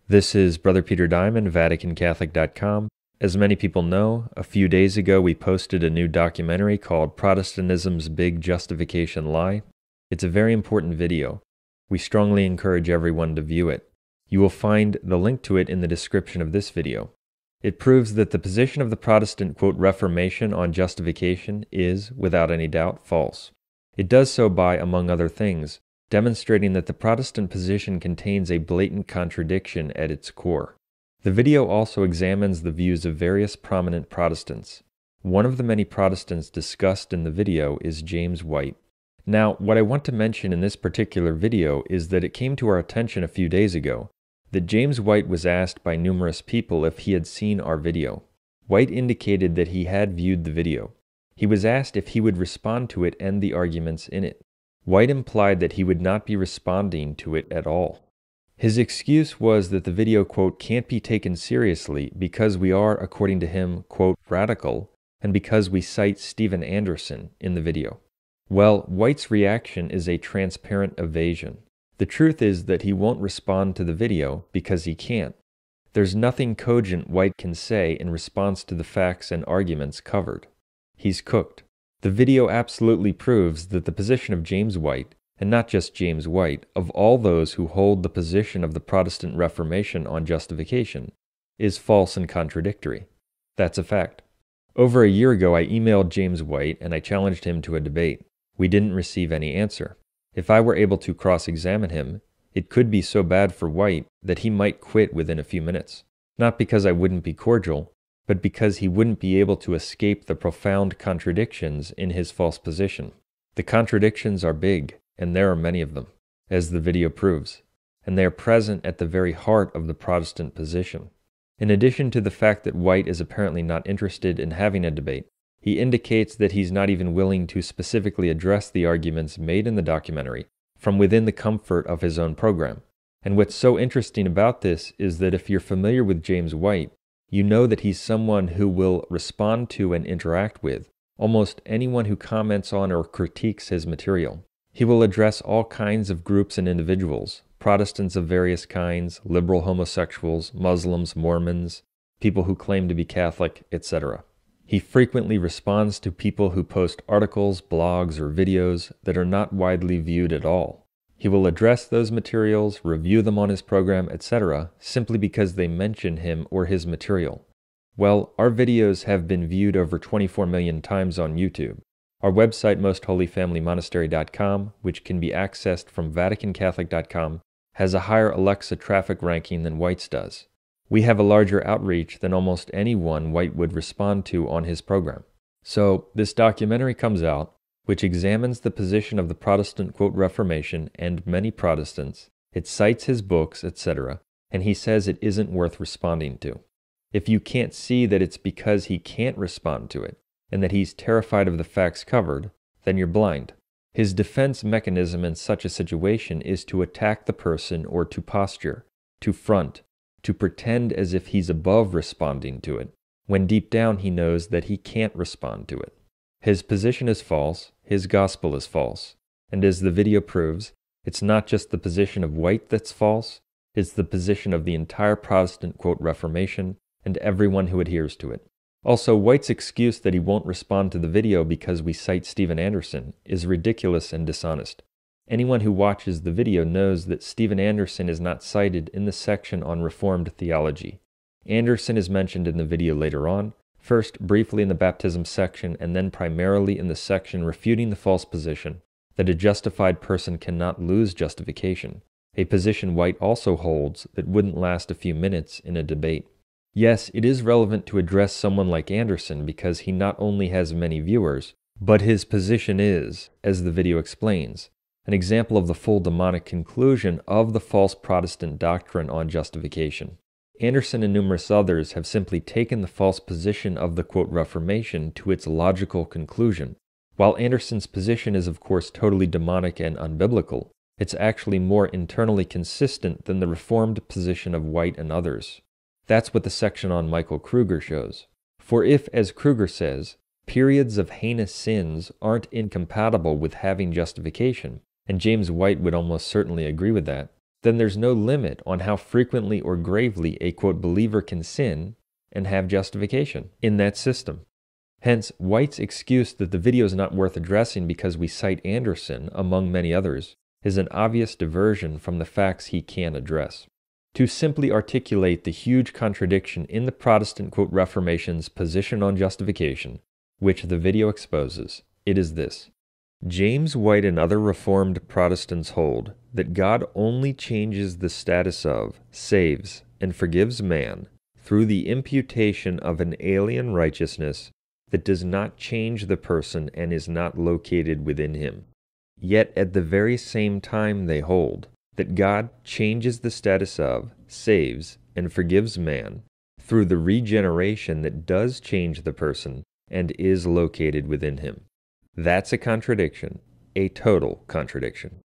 This is Brother Peter Diamond, VaticanCatholic.com. As many people know, a few days ago we posted a new documentary called Protestantism's Big Justification Lie. It's a very important video. We strongly encourage everyone to view it. You will find the link to it in the description of this video. It proves that the position of the Protestant, quote, Reformation on justification is, without any doubt, false. It does so by, among other things, demonstrating that the Protestant position contains a blatant contradiction at its core. The video also examines the views of various prominent Protestants. One of the many Protestants discussed in the video is James White. Now, what I want to mention in this particular video is that it came to our attention a few days ago that James White was asked by numerous people if he had seen our video. White indicated that he had viewed the video. He was asked if he would respond to it and the arguments in it. White implied that he would not be responding to it at all. His excuse was that the video, quote, can't be taken seriously because we are, according to him, quote, radical, and because we cite Steven Anderson in the video. Well, White's reaction is a transparent evasion. The truth is that he won't respond to the video because he can't. There's nothing cogent White can say in response to the facts and arguments covered. He's cooked. The video absolutely proves that the position of James White, and not just James White, of all those who hold the position of the Protestant Reformation on justification, is false and contradictory. That's a fact. Over a year ago, I emailed James White and I challenged him to a debate. We didn't receive any answer. If I were able to cross-examine him, it could be so bad for White that he might quit within a few minutes. Not because I wouldn't be cordial, but because he wouldn't be able to escape the profound contradictions in his false position. The contradictions are big, and there are many of them, as the video proves, and they are present at the very heart of the Protestant position. In addition to the fact that White is apparently not interested in having a debate, he indicates that he's not even willing to specifically address the arguments made in the documentary from within the comfort of his own program. And what's so interesting about this is that if you're familiar with James White, you know that he's someone who will respond to and interact with almost anyone who comments on or critiques his material. He will address all kinds of groups and individuals, Protestants of various kinds, liberal homosexuals, Muslims, Mormons, people who claim to be Catholic, etc. He frequently responds to people who post articles, blogs, or videos that are not widely viewed at all. He will address those materials, review them on his program, etc., simply because they mention him or his material. Well, our videos have been viewed over 24 million times on YouTube. Our website, mostholyfamilymonastery.com, which can be accessed from VaticanCatholic.com, has a higher Alexa traffic ranking than White's does. We have a larger outreach than almost anyone White would respond to on his program. So, this documentary comes out, which examines the position of the Protestant, quote, Reformation and many Protestants. It cites his books, etc., and he says it isn't worth responding to. If you can't see that it's because he can't respond to it, and that he's terrified of the facts covered, then you're blind. His defense mechanism in such a situation is to attack the person or to posture, to front, to pretend as if he's above responding to it, when deep down he knows that he can't respond to it. His position is false, his gospel is false, and as the video proves, it's not just the position of White that's false, it's the position of the entire Protestant, quote, Reformation, and everyone who adheres to it. Also, White's excuse that he won't respond to the video because we cite Steven Anderson is ridiculous and dishonest. Anyone who watches the video knows that Steven Anderson is not cited in the section on Reformed theology. Anderson is mentioned in the video later on, first briefly in the baptism section and then primarily in the section refuting the false position that a justified person cannot lose justification, a position White also holds that wouldn't last a few minutes in a debate. Yes, it is relevant to address someone like Anderson because he not only has many viewers, but his position is, as the video explains, an example of the full demonic conclusion of the false Protestant doctrine on justification. Anderson and numerous others have simply taken the false position of the, quote, Reformation to its logical conclusion. While Anderson's position is of course totally demonic and unbiblical, it's actually more internally consistent than the Reformed position of White and others. That's what the section on Michael Kruger shows. For if, as Kruger says, periods of heinous sins aren't incompatible with having justification, and James White would almost certainly agree with that, then there's no limit on how frequently or gravely a quote believer can sin and have justification in that system. Hence, White's excuse that the video is not worth addressing because we cite Anderson, among many others, is an obvious diversion from the facts he can address. To simply articulate the huge contradiction in the Protestant quote Reformation's position on justification, which the video exposes, it is this. James White and other Reformed Protestants hold that God only changes the status of, saves, and forgives man through the imputation of an alien righteousness that does not change the person and is not located within him. Yet at the very same time they hold that God changes the status of, saves, and forgives man through the regeneration that does change the person and is located within him. That's a contradiction, a total contradiction.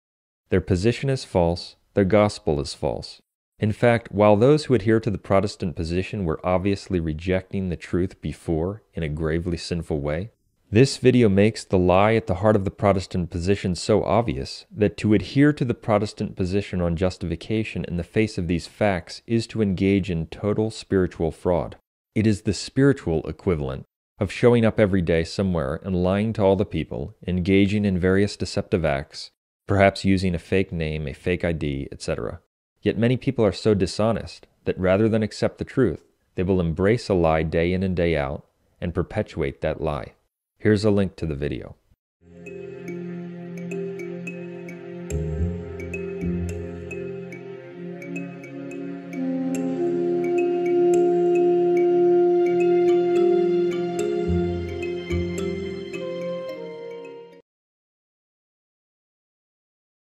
Their position is false, their gospel is false. In fact, while those who adhere to the Protestant position were obviously rejecting the truth before in a gravely sinful way, this video makes the lie at the heart of the Protestant position so obvious that to adhere to the Protestant position on justification in the face of these facts is to engage in total spiritual fraud. It is the spiritual equivalent of showing up every day somewhere and lying to all the people, engaging in various deceptive acts, perhaps using a fake name, a fake ID, etc. Yet many people are so dishonest that rather than accept the truth, they will embrace a lie day in and day out and perpetuate that lie. Here's a link to the video.